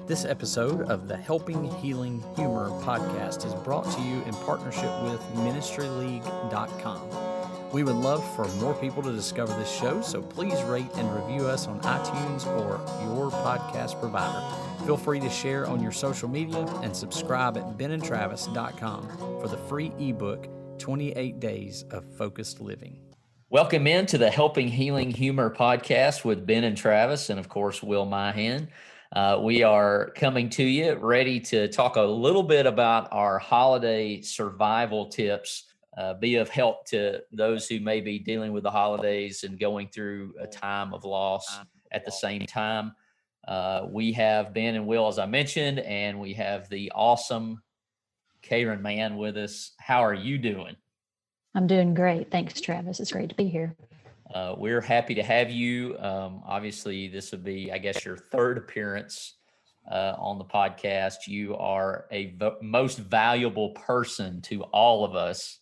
This episode of the Helping Healing Humor podcast is brought to you in partnership with ministryleague.com. We would love for more people to discover this show, so please rate and review us on iTunes or your podcast provider. Feel free to share on your social media and subscribe at benandtravis.com for the free ebook, 28 Days of Focused Living. Welcome into the Helping Healing Humor podcast with Ben and Travis, and of course, Will Myhan. We are coming to you ready to talk a little bit about our holiday survival tips, be of help to those who may be dealing with the holidays and going through a time of loss at the same time. We have Ben and Will, as I mentioned, and we have the awesome Cayron Mann with us. How are you doing? I'm doing great. Thanks, Travis. It's great to be here. We're happy to have you. Obviously, this would be, I guess, your third appearance on the podcast. You are a most valuable person to all of us.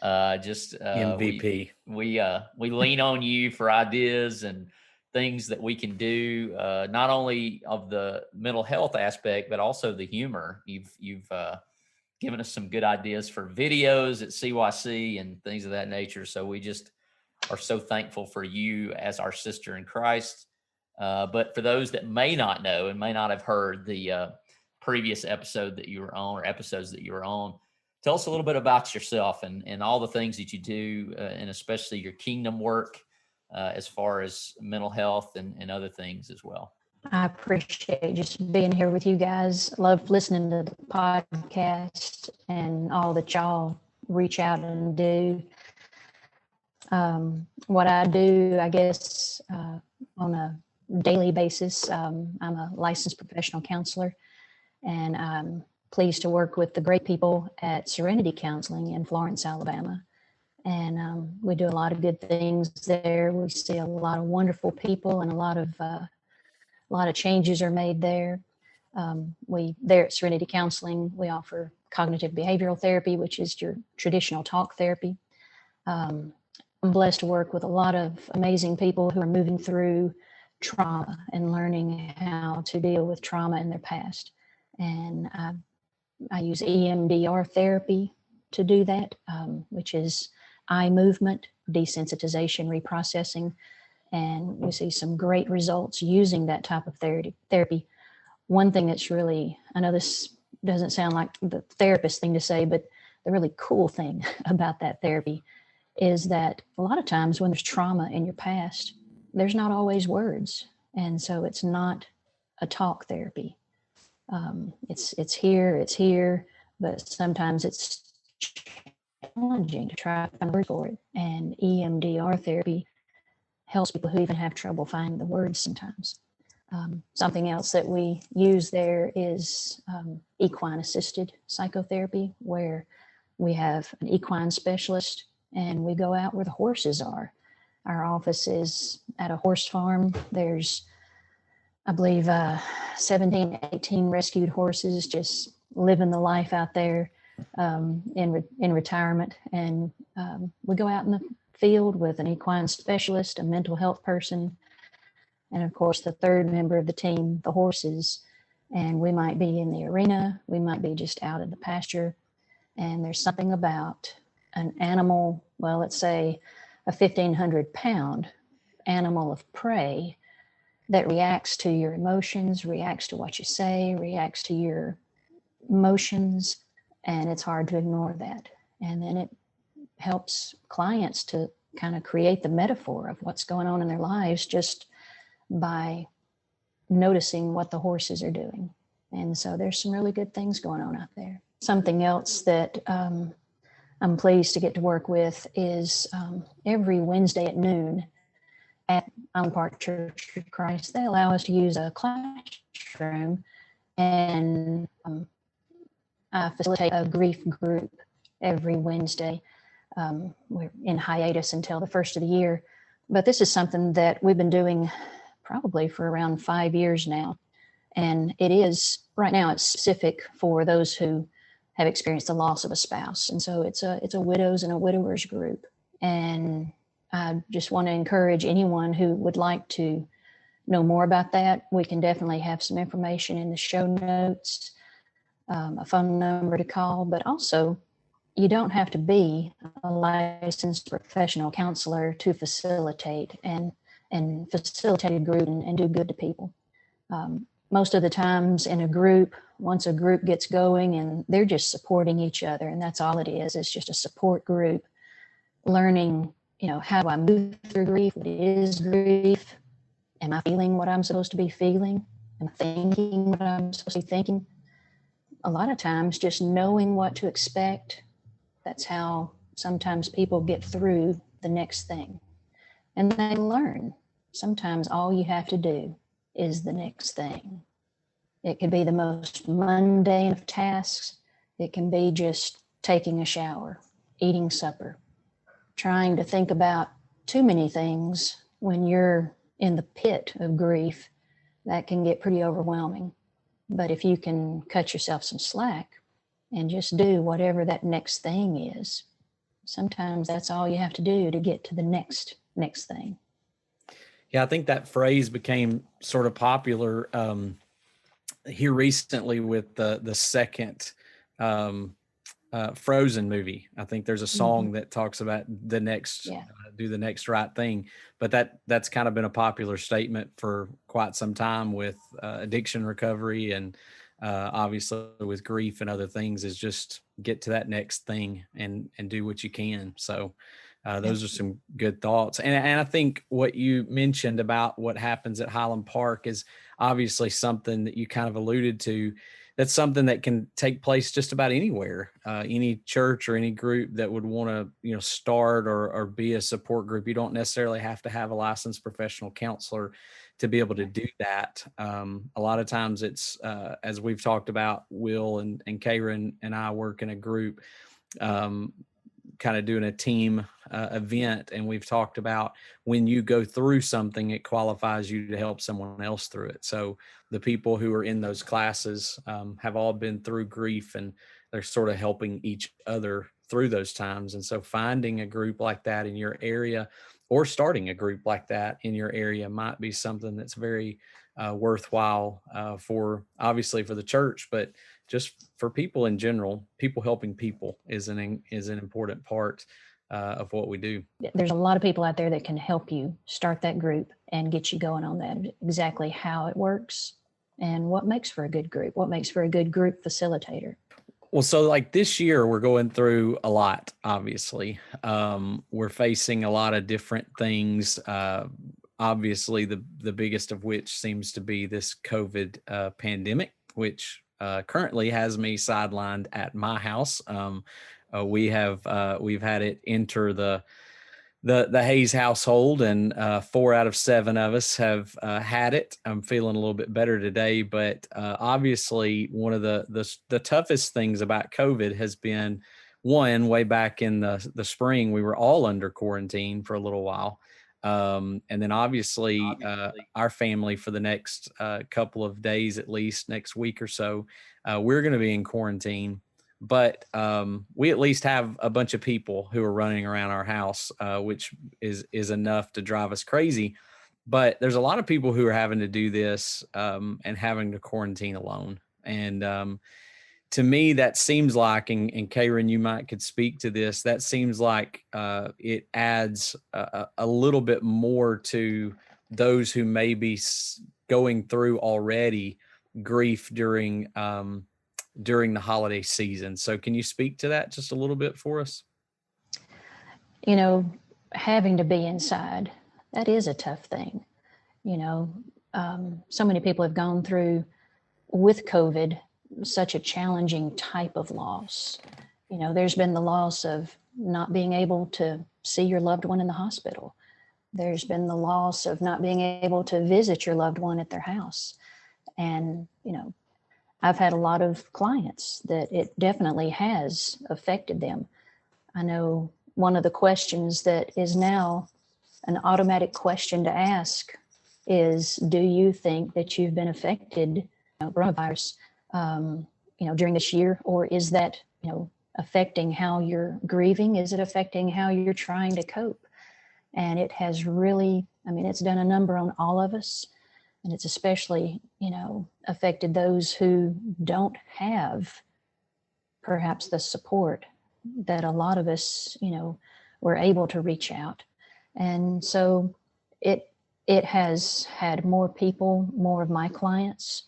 MVP. We lean on you for ideas and things that we can do, not only of the mental health aspect, but also the humor. You've given us some good ideas for videos at CYC and things of that nature. So we just are so thankful for you as our sister in Christ. But for those that may not know and may not have heard the previous episode that you were on or episodes that you were on, tell us a little bit about yourself and all the things that you do, and especially your kingdom work as far as mental health and other things as well. I appreciate just being here with you guys. Love listening to the podcast and all that y'all reach out and do. What I do, I guess, on a daily basis, I'm a licensed professional counselor, and I'm pleased to work with the great people at Serenity Counseling in Florence, Alabama. And we do a lot of good things there. We see a lot of wonderful people, and a lot of changes are made there. There at Serenity Counseling, we offer cognitive behavioral therapy, which is your traditional talk therapy. I'm blessed to work with a lot of amazing people who are moving through trauma and learning how to deal with trauma in their past. And I use EMDR therapy to do that, which is eye movement, desensitization, reprocessing. And we see some great results using that type of therapy. One thing that's really, I know this doesn't sound like the therapist thing to say, but the really cool thing about that therapy is that a lot of times when there's trauma in your past, there's not always words. And so it's not a talk therapy. It's here, but sometimes it's challenging to try to find a word for it. And EMDR therapy helps people who even have trouble finding the words sometimes. Something else that we use there is equine assisted psychotherapy, where we have an equine specialist and we go out where the horses are. Our office is at a horse farm. There's, I believe, 17, 18 rescued horses just living the life out there in retirement. And we go out in the field with an equine specialist, a mental health person, and of course the third member of the team, the horses. And we might be in the arena, we might be just out in the pasture, and there's something about an animal, well, let's say a 1,500-pound animal of prey that reacts to your emotions, reacts to what you say, reacts to your emotions, and it's hard to ignore that. And then it helps clients to kind of create the metaphor of what's going on in their lives just by noticing what the horses are doing. And so there's some really good things going on out there. Something else that I'm pleased to get to work with is every Wednesday at noon at Island Park Church of Christ, they allow us to use a classroom, and I facilitate a grief group every Wednesday. We're in hiatus until the first of the year, but this is something that we've been doing probably for around 5 years now. And it is, right now, it's specific for those who have experienced the loss of a spouse. And so it's a widows and a widowers group. And I just want to encourage anyone who would like to know more about that, we can definitely have some information in the show notes, a phone number to call, but also you don't have to be a licensed professional counselor to facilitate and facilitate a group and do good to people. Most of the times in a group, once a group gets going and they're just supporting each other, and that's all it is. It's just a support group, learning, how do I move through grief? What is grief? Am I feeling what I'm supposed to be feeling? Am I thinking what I'm supposed to be thinking? A lot of times just knowing what to expect, that's how sometimes people get through the next thing. And they learn. Sometimes all you have to do is the next thing. It could be the most mundane of tasks. It can be just taking a shower, eating supper, trying to think about too many things when you're in the pit of grief. That can get pretty overwhelming. But if you can cut yourself some slack and just do whatever that next thing is, sometimes that's all you have to do to get to the next thing. Yeah, I think that phrase became sort of popular here recently with the second Frozen movie. I think there's a song that talks about the next, do the next right thing. But that's kind of been a popular statement for quite some time with addiction recovery and obviously with grief and other things, is just get to that next thing and do what you can. So those are some good thoughts. And I think what you mentioned about what happens at Highland Park is obviously something that you kind of alluded to. That's something that can take place just about anywhere, any church or any group that would want to, start or be a support group. You don't necessarily have to have a licensed professional counselor to be able to do that. A lot of times it's, as we've talked about, Will and Cayron and I work in a group, kind of doing a team event. And we've talked about when you go through something, it qualifies you to help someone else through it. So the people who are in those classes have all been through grief, and they're sort of helping each other through those times. And so finding a group like that in your area, or starting a group like that in your area, might be something that's very worthwhile for, obviously, for the church, but just for people in general. People helping people is an important part of what we do. There's a lot of people out there that can help you start that group and get you going on that, exactly how it works and what makes for a good group, what makes for a good group facilitator. Well, so like this year, we're going through a lot, obviously. We're facing a lot of different things. Obviously, the biggest of which seems to be this COVID pandemic, which currently has me sidelined at my house. We've had it enter the Hayes household, and 4 out of 7 of us have had it. I'm feeling a little bit better today, but obviously one of the toughest things about COVID has been, one, way back in the spring, we were all under quarantine for a little while. And then obviously our family for the next couple of days, at least next week or so, we're going to be in quarantine. But we at least have a bunch of people who are running around our house, which is enough to drive us crazy. But there's a lot of people who are having to do this and having to quarantine alone. And to me, that seems like, and Cayron, you could speak to this, that seems like it adds a little bit more to those who may be going through already grief during the holiday season. So can you speak to that just a little bit for us? Having to be inside, that is a tough thing. So many people have gone through with COVID such a challenging type of loss. There's been the loss of not being able to see your loved one in the hospital. There's been the loss of not being able to visit your loved one at their house. And, I've had a lot of clients that it definitely has affected them. I know one of the questions that is now an automatic question to ask is, do you think that you've been affected by coronavirus, during this year? Or is that, affecting how you're grieving? Is it affecting how you're trying to cope? And it has really, it's done a number on all of us. And it's especially, affected those who don't have perhaps the support that a lot of us, were able to reach out. And so it has had more people, more of my clients,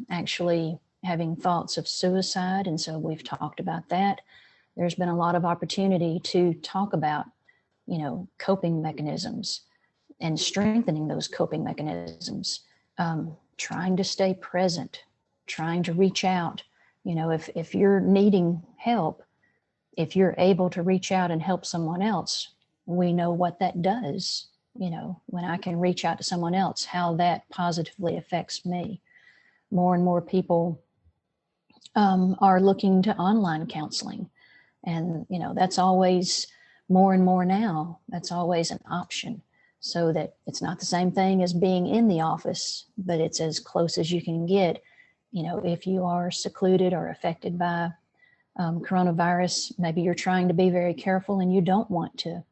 actually having thoughts of suicide. And so we've talked about that. There's been a lot of opportunity to talk about, coping mechanisms and strengthening those coping mechanisms, trying to stay present, trying to reach out. If you're needing help, if you're able to reach out and help someone else, we know what that does. When I can reach out to someone else, how that positively affects me. More and more people are looking to online counseling. And, that's always more and more now. That's always an option, so that it's not the same thing as being in the office, but it's as close as you can get. If you are secluded or affected by coronavirus, maybe you're trying to be very careful and you don't want to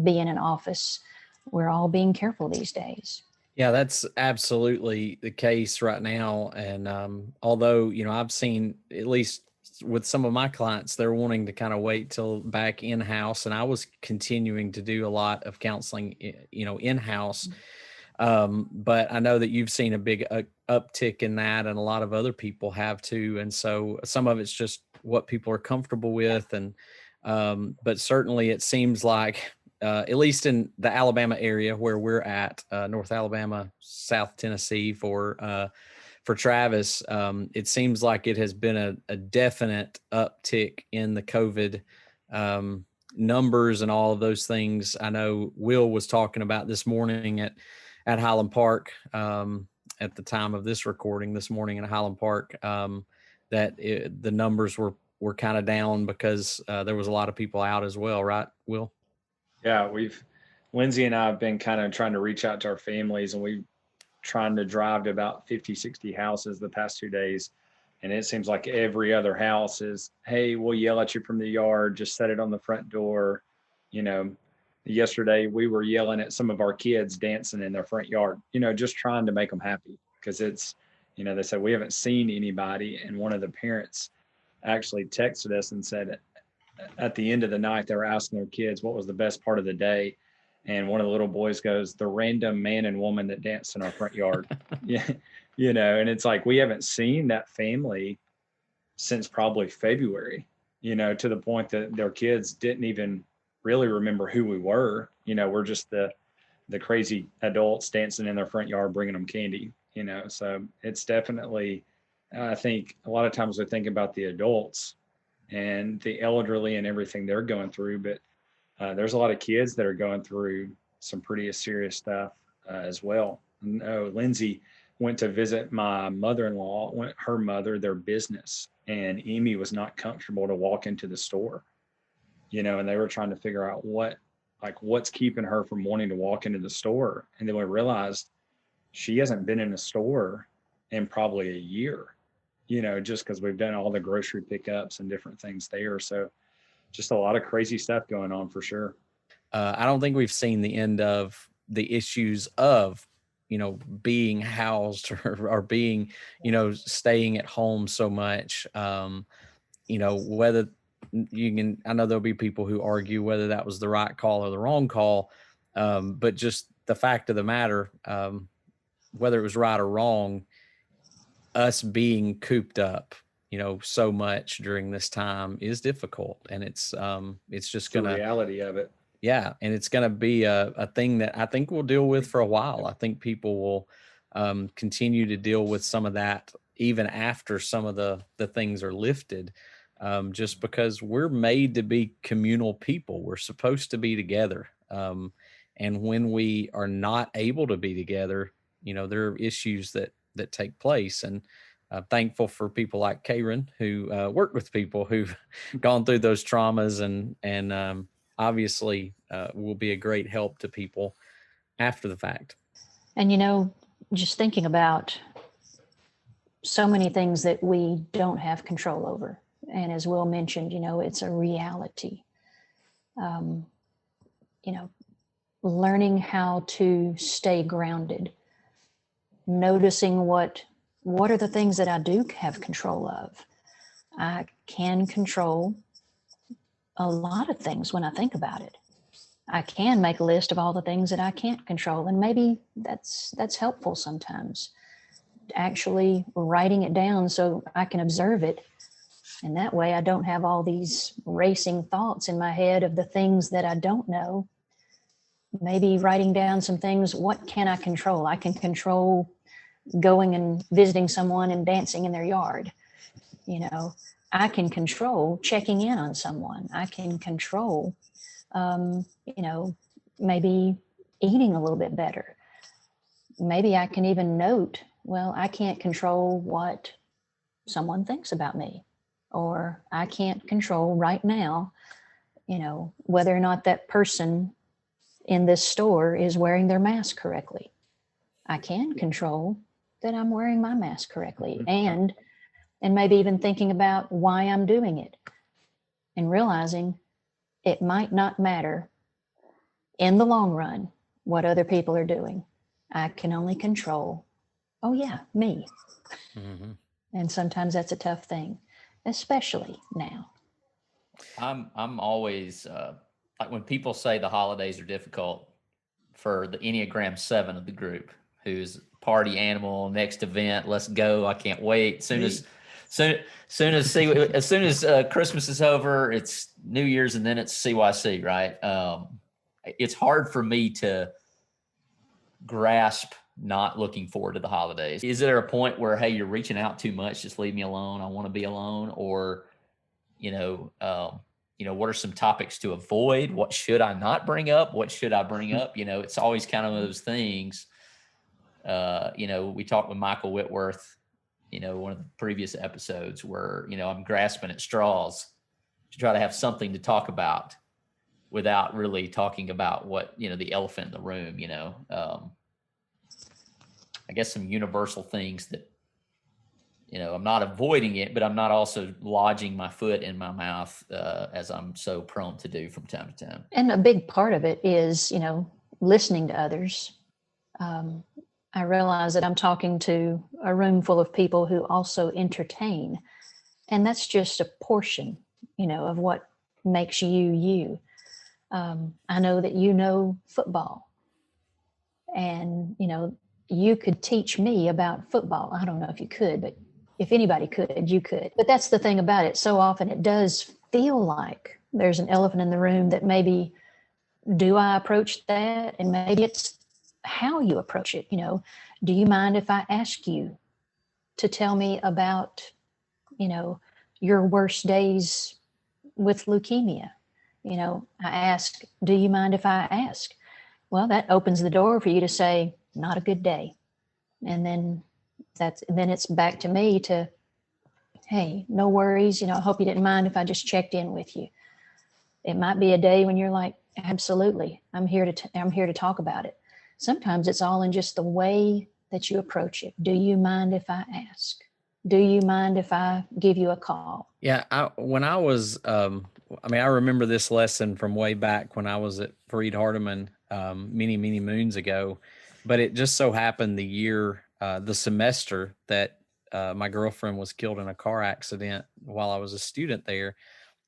be in an office. We're all being careful these days. Yeah, that's absolutely the case right now. And although, I've seen, at least with some of my clients, they're wanting to kind of wait till back in-house. And I was continuing to do a lot of counseling, in-house. But I know that you've seen a big uptick in that, and a lot of other people have too. And so some of it's just what people are comfortable with. And but certainly it seems like, at least in the Alabama area where we're at, North Alabama, South Tennessee for Travis, it seems like it has been a definite uptick in the COVID numbers and all of those things. I know Will was talking about this morning at Highland Park, at the time of this recording this morning in Highland Park, that the numbers were kind of down because there was a lot of people out as well, right, Will? Yeah, Lindsay and I have been kind of trying to reach out to our families, and we've trying to drive to about 50, 60 houses the past 2 days. And it seems like every other house is, hey, we'll yell at you from the yard, just set it on the front door. Yesterday we were yelling at some of our kids dancing in their front yard, just trying to make them happy, because it's, they said we haven't seen anybody. And one of the parents actually texted us and said at the end of the night, they were asking their kids what was the best part of the day. And one of the little boys goes, the random man and woman that danced in our front yard. Yeah. And it's like, we haven't seen that family since probably February, to the point that their kids didn't even really remember who we were. We're just the crazy adults dancing in their front yard, bringing them candy, so it's definitely, I think a lot of times we think about the adults and the elderly and everything they're going through, but there's a lot of kids that are going through some pretty serious stuff as well. Lindsay went to visit my mother-in-law, her mother, their business, and Amy was not comfortable to walk into the store, and they were trying to figure out what's keeping her from wanting to walk into the store. And then we realized she hasn't been in a store in probably a year, just because we've done all the grocery pickups and different things there. So just a lot of crazy stuff going on for sure. I don't think we've seen the end of the issues of, being housed or being, staying at home so much. Whether I know there'll be people who argue whether that was the right call or the wrong call. But just the fact of the matter, whether it was right or wrong, us being cooped up, so much during this time is difficult, and it's just the reality of it. Yeah. And it's going to be a thing that I think we'll deal with for a while. I think people will continue to deal with some of that even after some of the things are lifted, just because we're made to be communal people. We're supposed to be together. And when we are not able to be together, there are issues that take place. And I'm thankful for people like Cayron who work with people who've gone through those traumas and obviously will be a great help to people after the fact. And, just thinking about so many things that we don't have control over. And as Will mentioned, it's a reality. Learning how to stay grounded, noticing what are the things that I do have control of. I can control a lot of things when I think about it. I can make a list of all the things that I can't control, and maybe that's helpful sometimes. Actually writing it down so I can observe it, and that way I don't have all these racing thoughts in my head of the things that I don't know. Maybe writing down some things. What can I control? I can control going and visiting someone and dancing in their yard. You know, I can control checking in on someone. I can control, maybe eating a little bit better. Maybe I can even note, well, I can't control what someone thinks about me, or I can't control right now, whether or not that person in this store is wearing their mask correctly. I can control that I'm wearing my mask correctly, and maybe even thinking about why I'm doing it, and realizing it might not matter in the long run what other people are doing. I can only control, oh yeah, me. Mm-hmm. And sometimes that's a tough thing, especially now. I'm always like when people say the holidays are difficult, for the Enneagram 7 of the group, who's party animal, next event, let's go, I can't wait. As soon as Christmas is over, it's New Year's, and then it's CYC, right? It's hard for me to grasp not looking forward to the holidays. Is there a point where, hey, you're reaching out too much, just leave me alone, I want to be alone? Or what are some topics to avoid? What should I not bring up? What should I bring up? It's always kind of those things. We talked with Michael Whitworth, one of the previous episodes, where, I'm grasping at straws to try to have something to talk about without really talking about what, the elephant in the room, I guess some universal things that, I'm not avoiding it, but I'm not also lodging my foot in my mouth as I'm so prone to do from time to time. And a big part of it is, listening to others. I realize that I'm talking to a room full of people who also entertain. And that's just a portion, of what makes you, you. I know that you know football. And, you could teach me about football. I don't know if you could, but if anybody could, you could. But that's the thing about it. So often it does feel like there's an elephant in the room that maybe, do I approach that? And maybe it's how you approach it. Do you mind if I ask you to tell me about, your worst days with leukemia? I ask, do you mind if I ask? Well, that opens the door for you to say, not a good day. And then it's back to me to, hey, no worries. I hope you didn't mind if I just checked in with you. It might be a day when you're like, absolutely, I'm here to talk about it. Sometimes it's all in just the way that you approach it. Do you mind if I ask? Do you mind if I give you a call? Yeah, I remember this lesson from way back when I was at Freed Hardeman many, many moons ago, but it just so happened the semester that my girlfriend was killed in a car accident while I was a student there,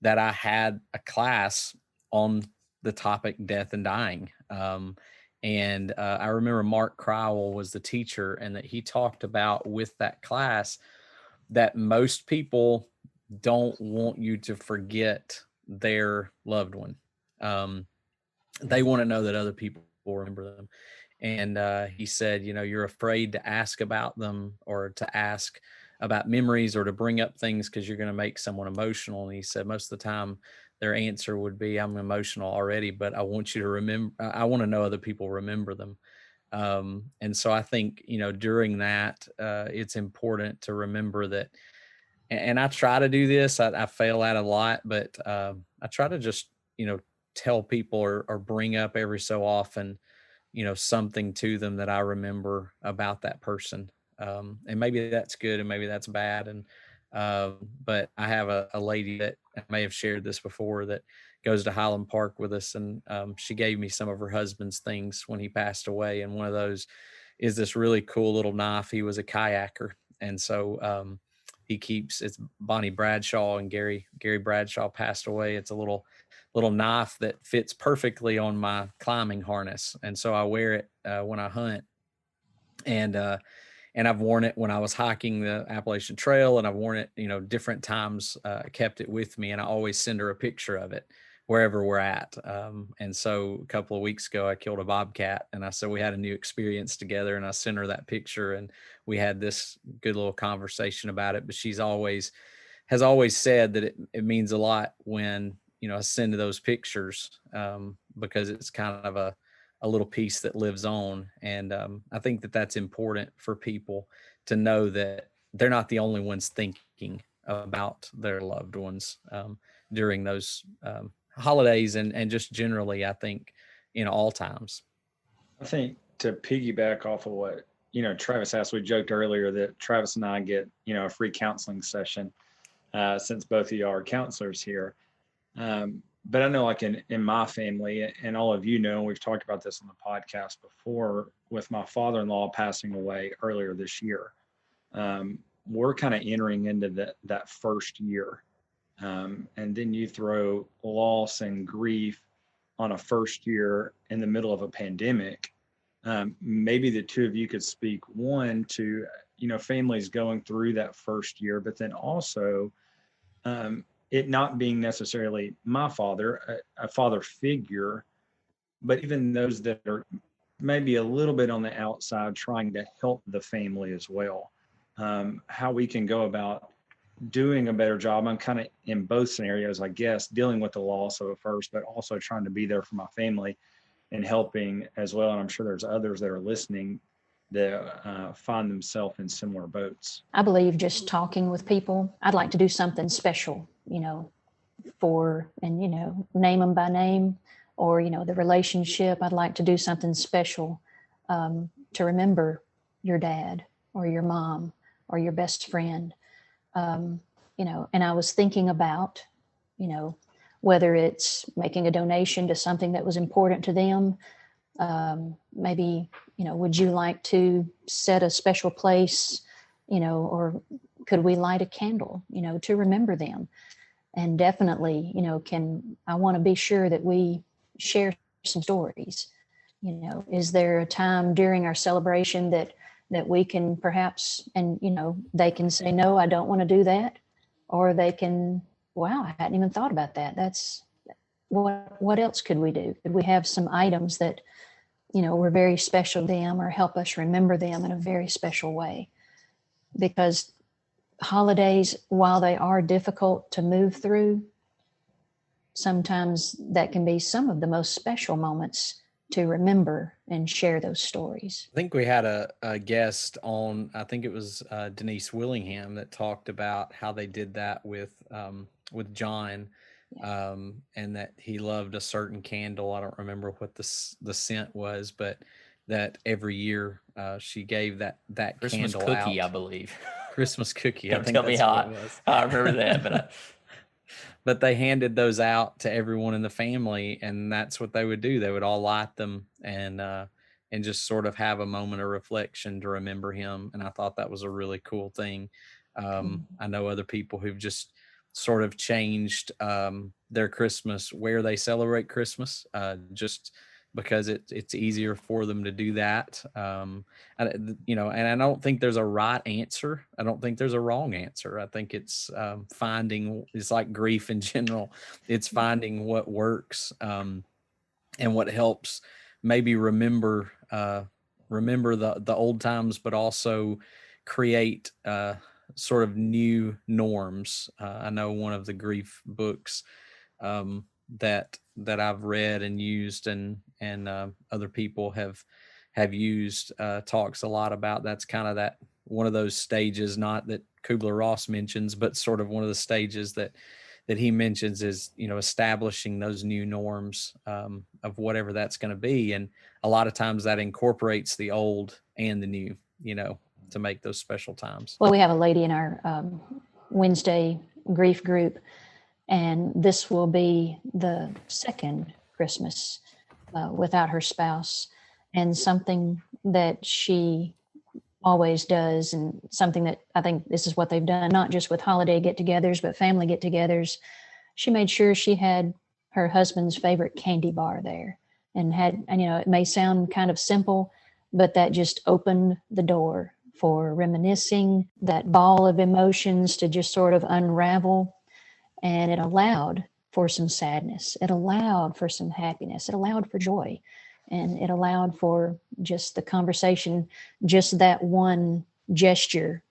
that I had a class on the topic death and dying. And I remember Mark Crowell was the teacher, and that he talked about with that class that most people don't want you to forget their loved one. They want to know that other people will remember them. And he said, you're afraid to ask about them, or to ask about memories, or to bring up things because you're going to make someone emotional. And he said most of the time their answer would be, I'm emotional already, but I want you to remember, I want to know other people remember them. And so I think, during that, it's important to remember that. And I try to do this. I fail at a lot, but I try to just, tell people or bring up every so often, something to them that I remember about that person. And maybe that's good and maybe that's bad. And, but I have a lady that I may have shared this before that goes to Highland Park with us. And she gave me some of her husband's things when he passed away. And one of those is this really cool little knife. He was a kayaker. And so he keeps, it's Bonnie Bradshaw, and Gary Bradshaw passed away. It's a little knife that fits perfectly on my climbing harness. And so I wear it when I hunt. And I've worn it when I was hiking the Appalachian Trail, and I've worn it, different times, kept it with me, and I always send her a picture of it wherever we're at. And so a couple of weeks ago, I killed a bobcat, and I said we had a new experience together, and I sent her that picture, and we had this good little conversation about it. But she's has always said that it means a lot when, I send those pictures, because it's kind of a little piece that lives on. And I think that that's important for people to know that they're not the only ones thinking about their loved ones during those holidays and just generally, I think, in all times. I think to piggyback off of what, Travis asked, we joked earlier that Travis and I get, a free counseling session since both of you are counselors here. But I know, like in my family, and all of we've talked about this on the podcast before, with my father-in-law passing away earlier this year. We're kind of entering into that first year. And then you throw loss and grief on a first year in the middle of a pandemic. Maybe the two of you could speak, one, to, families going through that first year, but then also it not being necessarily my father, a father figure, but even those that are maybe a little bit on the outside trying to help the family as well. How we can go about doing a better job. I'm kind of in both scenarios, I guess, dealing with the loss of a first, but also trying to be there for my family and helping as well. And I'm sure there's others that are listening that find themselves in similar boats. I believe just talking with people, I'd like to do something special, name them by name, or, the relationship. I'd like to do something special to remember your dad or your mom or your best friend. And I was thinking about, whether it's making a donation to something that was important to them. Maybe, would you like to set a special place, or could we light a candle, to remember them? And definitely, I want to be sure that we share some stories. Is there a time during our celebration that we can perhaps, and, they can say, no, I don't want to do that. Or they can, wow, I hadn't even thought about that. That's what else could we do? Could we have some items that, were very special to them or help us remember them in a very special way? Because holidays, while they are difficult to move through, sometimes that can be some of the most special moments to remember and share those stories. I think we had a guest on, I think it was Denise Willingham, that talked about how they did that with John. Yeah. And that he loved a certain candle. I don't remember what the scent was, but that every year she gave that Christmas candle cookie, out. I believe. Christmas cookie. Don't I think tell me that's how what it was. I remember that, but they handed those out to everyone in the family, and that's what they would do. They would all light them and just sort of have a moment of reflection to remember him. And I thought that was a really cool thing. I know other people who've just sort of changed their Christmas, where they celebrate Christmas, just because it's easier for them to do that. And I don't think there's a right answer. I don't think there's a wrong answer. I think it's finding, it's like grief in general. It's finding what works and what helps maybe remember the old times, but also create sort of new norms. I know one of the grief books that I've read and used and other people have used talks a lot about, that's kind of that one of those stages, not that Kubler-Ross mentions, but sort of one of the stages that he mentions is, establishing those new norms of whatever that's going to be. And a lot of times that incorporates the old and the new, to make those special times. Well, we have a lady in our Wednesday grief group, and this will be the second Christmas without her spouse. And something that she always does, and something that I think this is what they've done, not just with holiday get-togethers, but family get-togethers. She made sure she had her husband's favorite candy bar there, and it may sound kind of simple, but that just opened the door for reminiscing, that ball of emotions to just sort of unravel. And it allowed for some sadness. It allowed for some happiness. It allowed for joy. And it allowed for just the conversation. Just that one gesture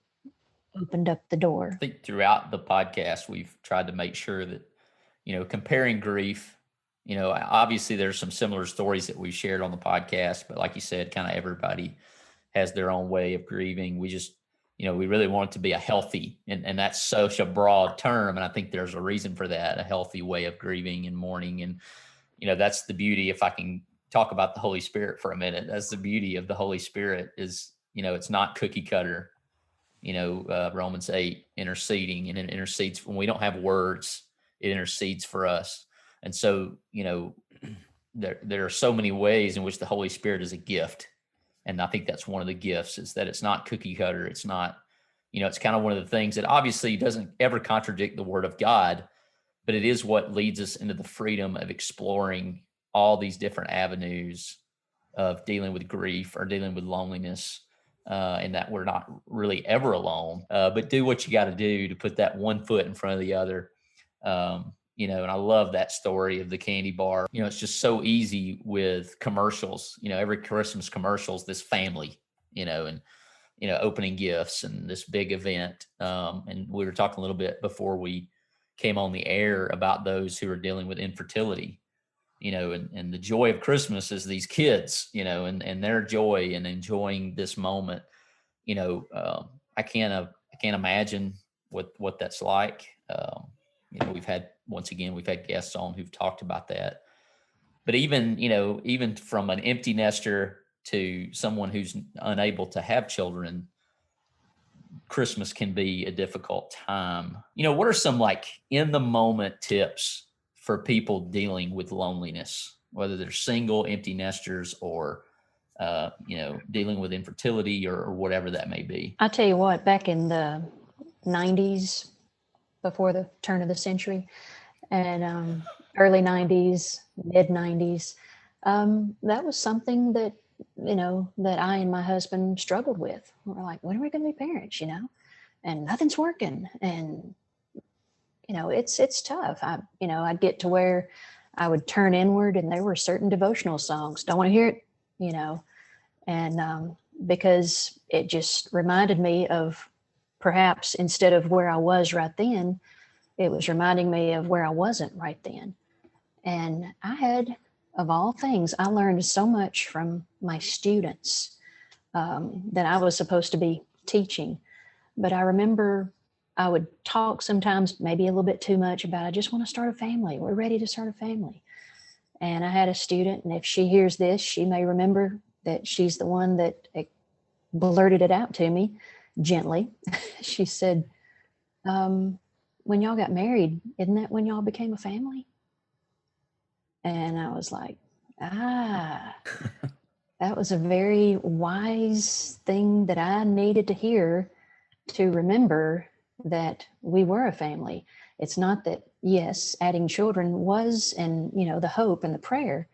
opened up the door. I think throughout the podcast, we've tried to make sure that, comparing grief, obviously there's some similar stories that we've shared on the podcast, but like you said, kind of everybody has their own way of grieving. We just, we really want it to be a healthy, and that's such a broad term. And I think there's a reason for that, a healthy way of grieving and mourning. And, that's the beauty. If I can talk about the Holy Spirit for a minute, that's the beauty of the Holy Spirit is, it's not cookie cutter. Romans 8, interceding, and it intercedes when we don't have words, it intercedes for us. And so, there are so many ways in which the Holy Spirit is a gift. And I think that's one of the gifts, is that it's not cookie cutter. It's not, it's kind of one of the things that obviously doesn't ever contradict the Word of God, but it is what leads us into the freedom of exploring all these different avenues of dealing with grief or dealing with loneliness, and that we're not really ever alone, but do what you got to do to put that one foot in front of the other. And I love that story of the candy bar. It's just so easy with commercials. Every Christmas commercials, this family, and, opening gifts and this big event. And we were talking a little bit before we came on the air about those who are dealing with infertility, and the joy of Christmas is these kids, and their joy and enjoying this moment. I can't imagine what that's like. We've had guests on who've talked about that, but even from an empty nester to someone who's unable to have children, Christmas can be a difficult time. What are some in the moment tips for people dealing with loneliness, whether they're single, empty nesters, or dealing with infertility or whatever that may be? I tell you what, back in the 90s, before the turn of the century, and early 90s, mid 90s, that was something that, that I and my husband struggled with. We're like, when are we going to be parents, and nothing's working. And, it's tough. I'd get to where I would turn inward, and there were certain devotional songs. Don't want to hear it, and because it just reminded me of, perhaps instead of where I was right then, it was reminding me of where I wasn't right then. And of all things, I learned so much from my students that I was supposed to be teaching. But I remember I would talk sometimes, maybe a little bit too much, about, I just want to start a family. We're ready to start a family. And I had a student, and if she hears this, she may remember that she's the one that blurted it out to me gently. She said, when y'all got married, isn't that when y'all became a family? And I was like, that was a very wise thing that I needed to hear, to remember that we were a family. It's not that, yes, adding children was, and, the hope and the prayer,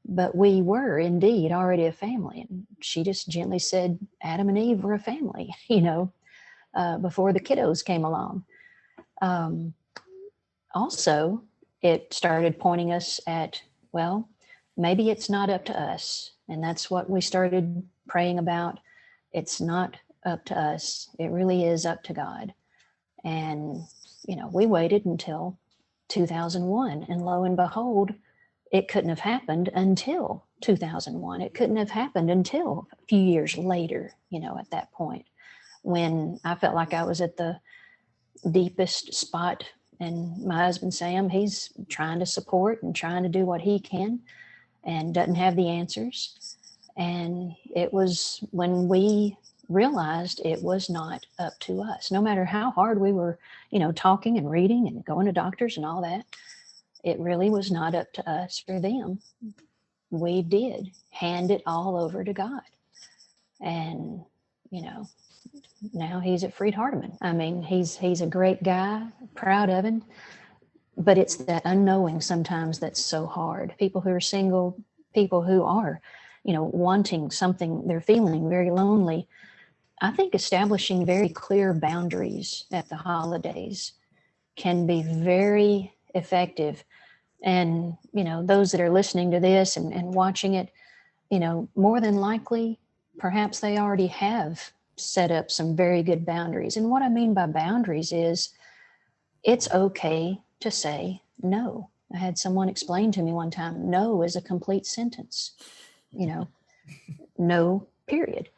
but we were indeed already a family. And she just gently said, Adam and Eve were a family, before the kiddos came along. Also, it started pointing us at, well, maybe it's not up to us. And that's what we started praying about. It's not up to us. It really is up to God. And, we waited until 2001, and lo and behold, it couldn't have happened until 2001. It couldn't have happened until a few years later, at that point, when I felt like I was at the deepest spot. And my husband, Sam, he's trying to support and trying to do what he can and doesn't have the answers. And it was when we realized it was not up to us. No matter how hard we were, talking and reading and going to doctors and all that, it really was not up to us or them. we did hand it all over to God. And, now he's at Freed Hardeman. I mean, he's a great guy, proud of him, but it's that unknowing sometimes that's so hard. People who are single, people who are, wanting something, they're feeling very lonely. I think establishing very clear boundaries at the holidays can be very effective. And, those that are listening to this and watching it, more than likely, perhaps they already have set up some very good boundaries. And what I mean by boundaries is it's okay to say no. I had someone explain to me one time, no is a complete sentence, no, period.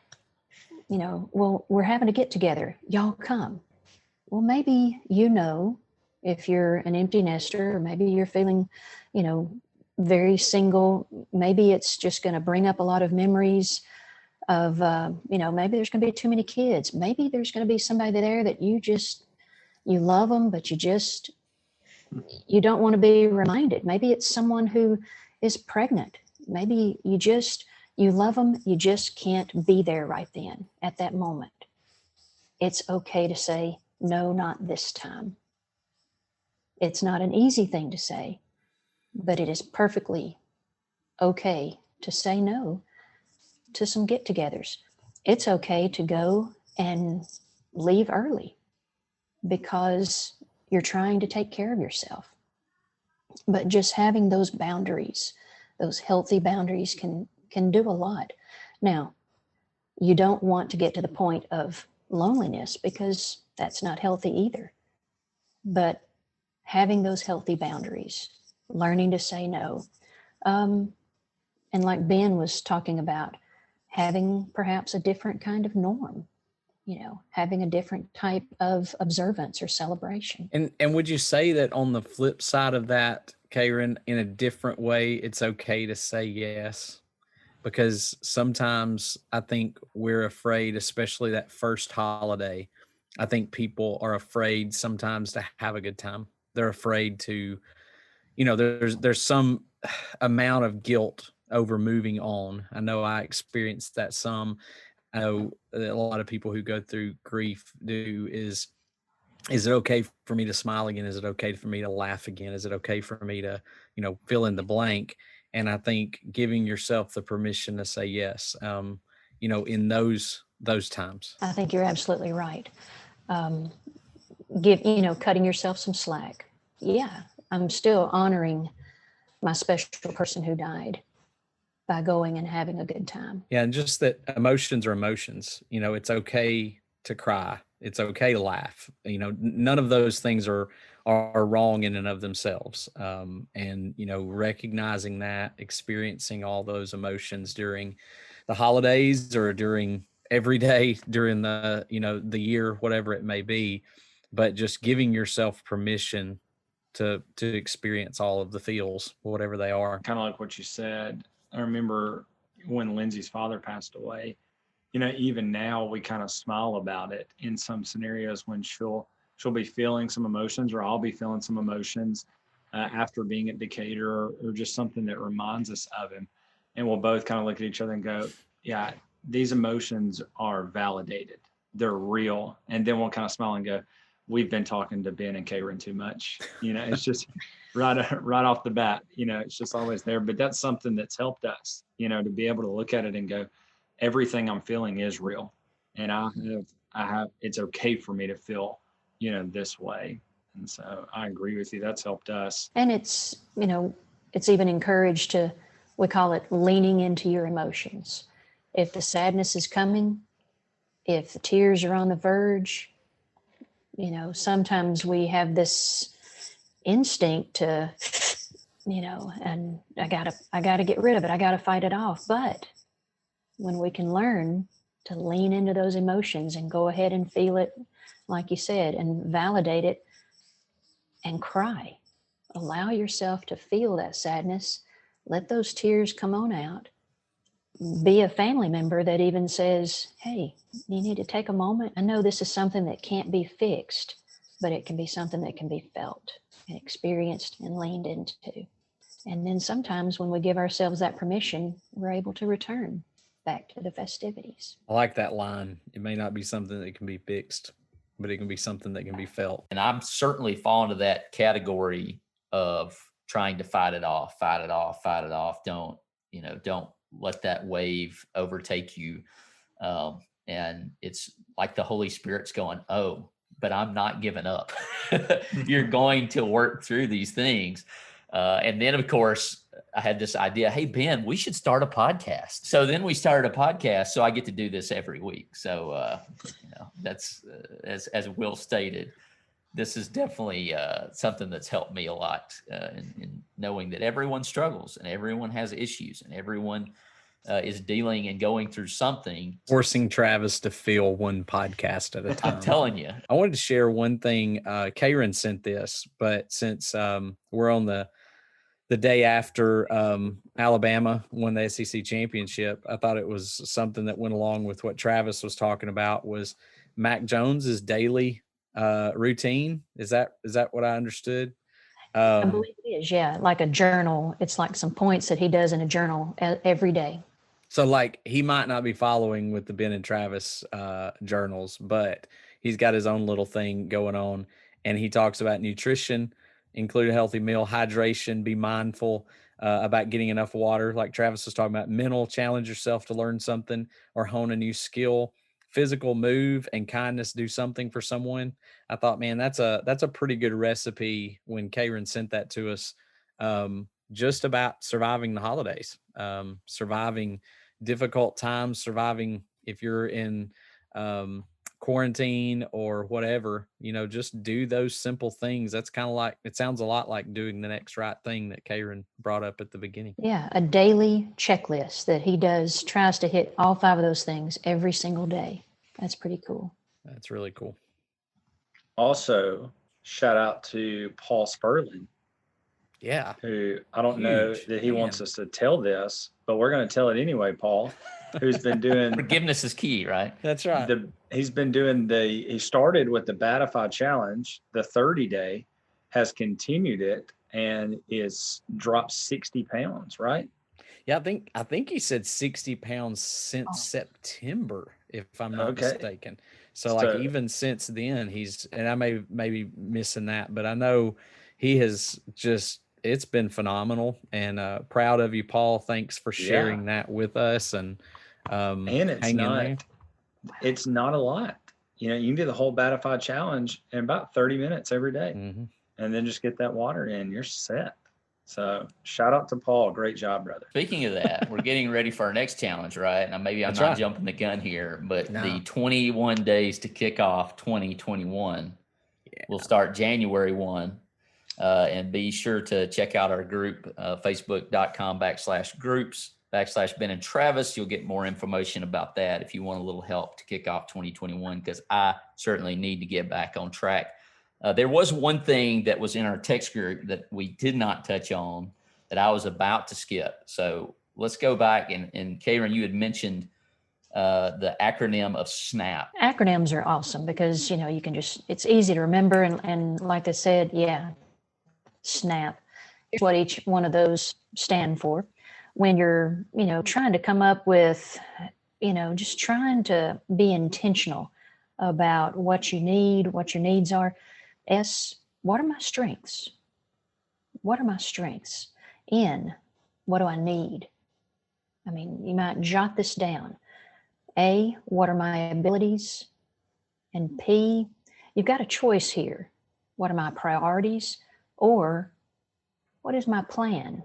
Well, we're having a get together. Y'all come. Well, maybe, if you're an empty nester, or maybe you're feeling, very single, maybe it's just going to bring up a lot of memories of, maybe there's going to be too many kids. Maybe there's going to be somebody there that you love them, but you don't want to be reminded. Maybe it's someone who is pregnant. Maybe you love them. You just can't be there right then at that moment. It's okay to say, no, not this time. It's not an easy thing to say, but it is perfectly okay to say no to some get-togethers. It's okay to go and leave early because you're trying to take care of yourself. But just having those boundaries, those healthy boundaries can do a lot. Now, you don't want to get to the point of loneliness because that's not healthy either. But having those healthy boundaries, learning to say no. And like Ben was talking about, having perhaps a different kind of norm, having a different type of observance or celebration. And would you say that on the flip side of that, Cayron, in a different way, it's okay to say yes? Because sometimes I think we're afraid, especially that first holiday. I think people are afraid sometimes to have a good time. They're afraid to, there's some amount of guilt over moving on. I know I experienced that some. I know a lot of people who go through grief do is it okay for me to smile again? Is it okay for me to laugh again? Is it okay for me to, fill in the blank? And I think giving yourself the permission to say yes, in those times. I think you're absolutely right. Cutting yourself some slack. Yeah, I'm still honoring my special person who died by going and having a good time. Yeah, and just that emotions are emotions. It's okay to cry. It's okay to laugh. None of those things are wrong in and of themselves. And recognizing that, experiencing all those emotions during the holidays or during every day during the the year, whatever it may be, but just giving yourself permission to experience all of the feels, whatever they are. Kind of like what you said. I remember when Lindsay's father passed away, even now we kind of smile about it in some scenarios when she'll be feeling some emotions, or I'll be feeling some emotions after being at Decatur, or just something that reminds us of him. And we'll both kind of look at each other and go, yeah, these emotions are validated. They're real. And then we'll kind of smile and go, we've been talking to Ben and Cayron too much. It's just right off the bat, it's just always there. But that's something that's helped us, to be able to look at it and go, everything I'm feeling is real. And I have, it's okay for me to feel, this way. And so I agree with you. That's helped us. And it's even encouraged to, we call it leaning into your emotions. If the sadness is coming, if the tears are on the verge, sometimes we have this instinct to, and I gotta get rid of it. I gotta fight it off. But when we can learn to lean into those emotions and go ahead and feel it, like you said, and validate it and cry, allow yourself to feel that sadness, let those tears come on out. Be a family member that even says, hey, you need to take a moment. I know this is something that can't be fixed, but it can be something that can be felt and experienced and leaned into. And then sometimes when we give ourselves that permission, we're able to return back to the festivities. I like that line. It may not be something that can be fixed, but it can be something that can be felt. And I'm certainly fall into that category of trying to fight it off. Don't let that wave overtake you. And it's like the Holy Spirit's going, oh, but I'm not giving up. You're going to work through these things. And then, of course, I had this idea, hey, Ben, we should start a podcast. So then we started a podcast. So I get to do this every week. So, that's as Will stated, this is definitely something that's helped me a lot in knowing that everyone struggles and everyone has issues and everyone is dealing and going through something. Forcing Travis to fill one podcast at a time. I'm telling you. I wanted to share one thing. Cayron sent this, but since we're on the day after Alabama won the SEC championship, I thought it was something that went along with what Travis was talking about was Mac Jones's daily routine. Is that what I understood? I believe it is, yeah, like a journal. It's like some points that he does in a journal every day. So like he might not be following with the Ben and Travis journals, but he's got his own little thing going on. And he talks about nutrition, include a healthy meal, hydration, be mindful about getting enough water. Like Travis was talking about, mental, challenge yourself to learn something or hone a new skill, physical, move, and kindness, do something for someone. I thought, man, that's a pretty good recipe when Cayron sent that to us, just about surviving the holidays, surviving difficult times, surviving if you're in quarantine or whatever, just do those simple things. That's kind of like, it sounds a lot like doing the next right thing that Cayron brought up at the beginning. Yeah, a daily checklist that he tries to hit all 5 of those things every single day. That's pretty cool. That's really cool. Also, shout out to Paul Spurlin. Yeah. Who I don't know that he wants us to tell this, but we're going to tell it anyway, Paul, who's been doing forgiveness is key, right? That's right. He started with the Batify challenge, the 30-day, has continued it and is dropped 60 pounds, right? Yeah, I think he said 60 pounds since September, if I'm not mistaken. So like even since then and I may be missing that, but I know he has it's been phenomenal, and proud of you, Paul. Thanks for sharing that with us. And it's not a lot. You can do the whole Batify challenge in about 30 minutes every day, and then just get that water in. You're set. So shout out to Paul. Great job, brother. Speaking of that, we're getting ready for our next challenge, right? Now, maybe I'm not jumping the gun here, but the 21 days to kick off 2021 will start January 1. And be sure to check out our group, facebook.com/groups/Ben and Travis. You'll get more information about that if you want a little help to kick off 2021, because I certainly need to get back on track. There was one thing that was in our text group that we did not touch on that I was about to skip. So let's go back. And Cayron, you had mentioned the acronym of SNAP. Acronyms are awesome because, you can it's easy to remember. And like I said, SNAP. Here's what each one of those stand for. When you're, trying to come up with, just trying to be intentional about what you need, what your needs are. S, what are my strengths? What are my strengths? N, what do I need? I mean, you might jot this down. A, what are my abilities? And P, you've got a choice here. What are my priorities? Or what is my plan?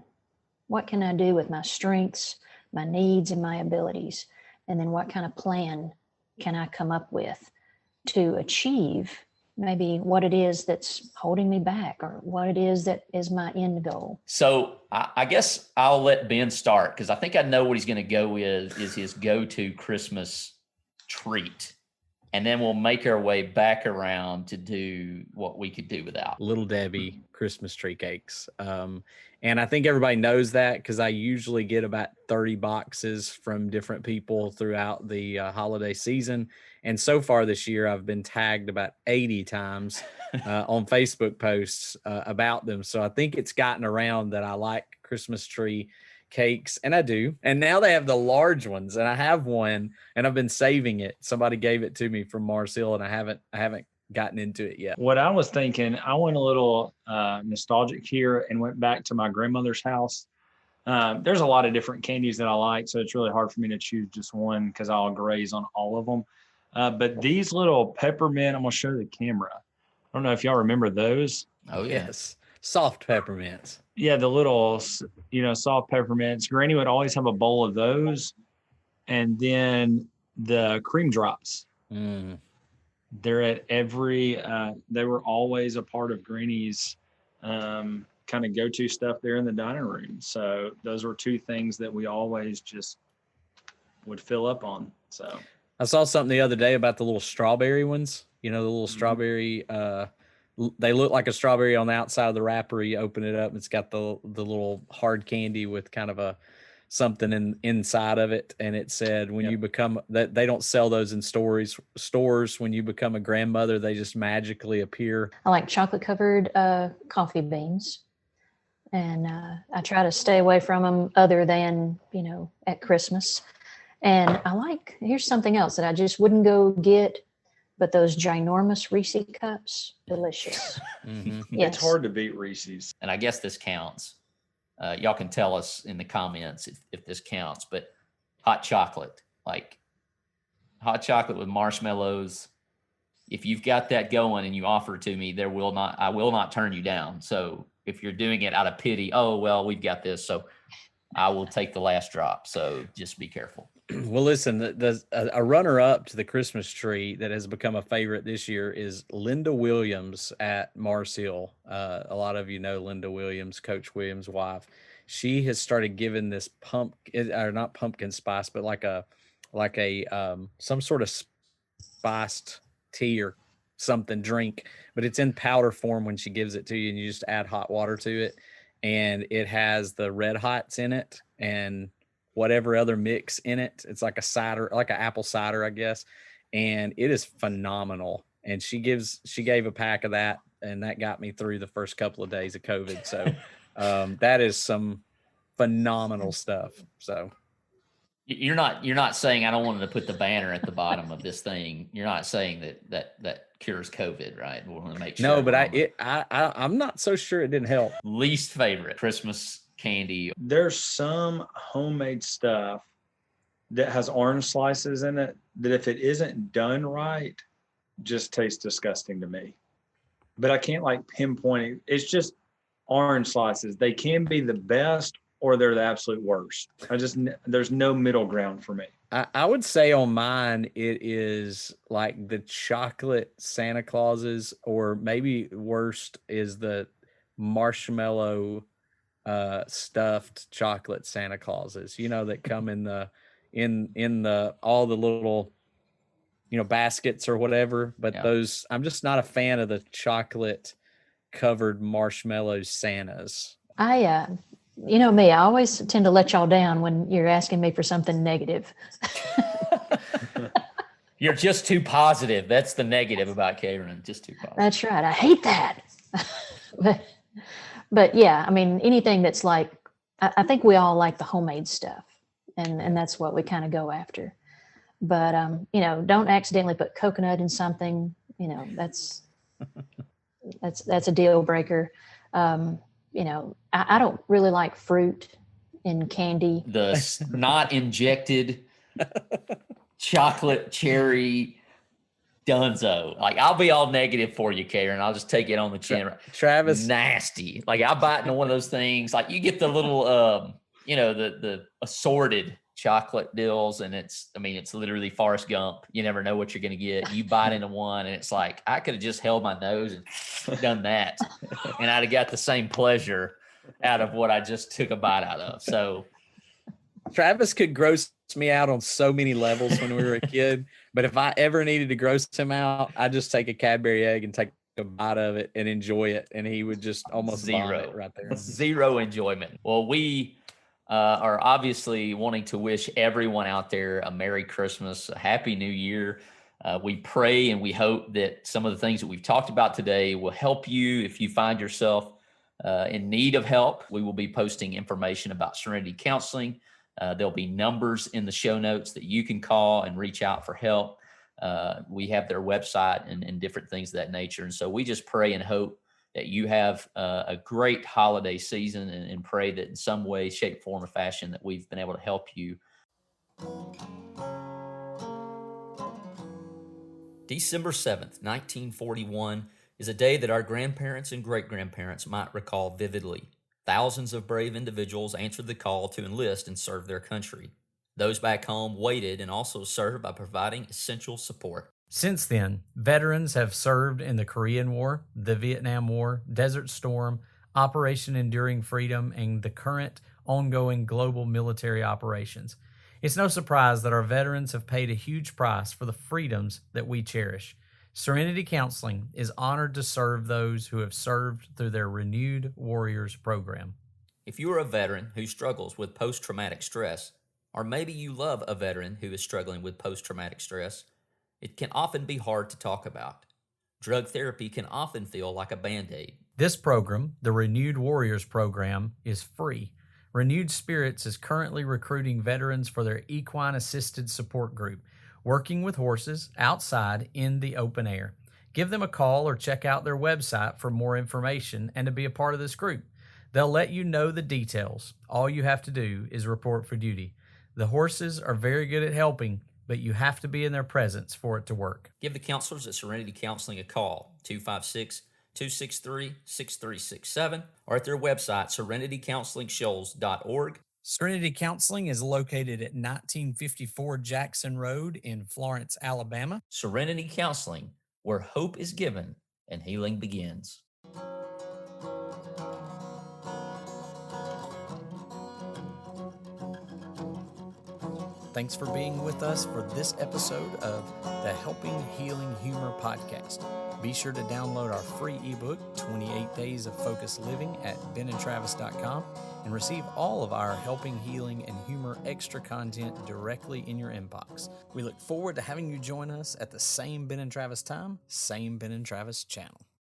What can I do with my strengths, my needs, and my abilities? And then what kind of plan can I come up with to achieve maybe what it is that's holding me back or what it is that is my end goal? So I guess I'll let Ben start because I think I know what he's going to go with is his go-to Christmas treat. and then we'll make our way back around to do what we could do without. Little Debbie Christmas tree cakes. And I think everybody knows that because I usually get about 30 boxes from different people throughout the holiday season. And so far this year, I've been tagged about 80 times on Facebook posts about them. So I think it's gotten around that I like Christmas tree cakes, and I do. And now they have the large ones, and I have one, and I've been saving it. Somebody gave it to me from Mars Hill, and I haven't gotten into it yet. What I was thinking, I went a little nostalgic here and went back to my grandmother's house. There's a lot of different candies that I like, so it's really hard for me to choose just one because I'll graze on all of them. But these little peppermint, I'm going to show the camera. I don't know if y'all remember those. Oh, Yes. Soft peppermints. Yeah, the little, soft peppermints. Granny would always have a bowl of those. And then the cream drops. Mm. They're at every, they were always a part of Granny's kind of go-to stuff there in the dining room. So those were two things that we always just would fill up on. So I saw something the other day about the little strawberry ones. The little strawberry, they look like a strawberry on the outside of the wrapper. You open it up, it's got the little hard candy with kind of something inside of it. And it said, when you become that, they don't sell those in stores. When you become a grandmother, they just magically appear. I like chocolate covered coffee beans. And I try to stay away from them other than, at Christmas. And here's something else that I just wouldn't go get, but those ginormous Reese cups, delicious. Mm-hmm. Yes. It's hard to beat Reese's. And I guess this counts. Y'all can tell us in the comments if this counts, but hot chocolate, like hot chocolate with marshmallows. If you've got that going and you offer it to me, I will not turn you down. So if you're doing it out of pity, oh, well, we've got this, so I will take the last drop. So just be careful. Well, listen, a runner-up to the Christmas tree that has become a favorite this year is Linda Williams at Mars Hill. A lot of you know Linda Williams, Coach Williams' wife. She has started giving this not pumpkin spice, but like a some sort of spiced tea or something drink, but it's in powder form when she gives it to you, and you just add hot water to it, and it has the Red Hots in it and whatever other mix in it. It's like a cider, like an apple cider, I guess. And it is phenomenal. And she gave a pack of that, and that got me through the first couple of days of COVID. So that is some phenomenal stuff. So You're not saying I don't want to put the banner at the bottom of this thing. You're not saying that cures COVID, right? We want to make sure. No, but I'm not so sure it didn't help. Least favorite Christmas candy. There's some homemade stuff that has orange slices in it that if it isn't done right, just tastes disgusting to me. But I can't pinpoint it. It's just orange slices. They can be the best or they're the absolute worst. There's no middle ground for me. I would say on mine, it is like the chocolate Santa Clauses, or maybe worst is the marshmallow stuffed chocolate Santa Clauses, that come in the all the little baskets or whatever. But those, I'm just not a fan of the chocolate covered marshmallow Santas. Me, I always tend to let y'all down when you're asking me for something negative. You're just too positive. That's the negative about Cayron. Just too positive. That's right. I hate that. But yeah, I mean, anything that's like, I think we all like the homemade stuff, and that's what we kind of go after. But, don't accidentally put coconut in something, that's a deal breaker. I don't really like fruit in candy. The not injected chocolate cherry dunzo. I'll be all negative for you, Cayron. I'll just take it on the chin. Travis, nasty. I bite into one of those things. You get the little, the assorted chocolate deals, and it's literally Forrest Gump. You never know what you're going to get. You bite into one, and it's like, I could have just held my nose and done that, and I'd have got the same pleasure out of what I just took a bite out of. So Travis could gross me out on so many levels when we were a kid. But if I ever needed to gross him out, I'd just take a Cadbury egg and take a bite of it and enjoy it. And he would just almost vomit right there. Zero enjoyment. Well, we are obviously wanting to wish everyone out there a Merry Christmas, a Happy New Year. We pray and we hope that some of the things that we've talked about today will help you if you find yourself in need of help. We will be posting information about Serenity Counseling. There'll be numbers in the show notes that you can call and reach out for help. We have their website and different things of that nature. And so we just pray and hope that you have a great holiday season and pray that in some way, shape, form, or fashion that we've been able to help you. December 7th, 1941 is a day that our grandparents and great-grandparents might recall vividly. Thousands of brave individuals answered the call to enlist and serve their country. Those back home waited and also served by providing essential support. Since then, veterans have served in the Korean War, the Vietnam War, Desert Storm, Operation Enduring Freedom, and the current ongoing global military operations. It's no surprise that our veterans have paid a huge price for the freedoms that we cherish. Serenity Counseling is honored to serve those who have served through their Renewed Warriors program. If you are a veteran who struggles with post-traumatic stress, or maybe you love a veteran who is struggling with post-traumatic stress, it can often be hard to talk about. Drug therapy can often feel like a Band-Aid. This program, the Renewed Warriors program, is free. Renewed Spirits is currently recruiting veterans for their equine assisted support group, working with horses outside in the open air. Give them a call or check out their website for more information and to be a part of this group. They'll let you know the details. All you have to do is report for duty. The horses are very good at helping, but you have to be in their presence for it to work. Give the counselors at Serenity Counseling a call, 256-263-6367, or at their website, serenitycounselingshoals.org. Serenity Counseling is located at 1954 Jackson Road in Florence, Alabama. Serenity Counseling, where hope is given and healing begins. Thanks for being with us for this episode of the Helping Healing Humor podcast. Be sure to download our free ebook, 28 Days of Focused Living, at benandtravis.com and receive all of our Helping Healing and Humor extra content directly in your inbox. We look forward to having you join us at the same Ben and Travis time, same Ben and Travis channel.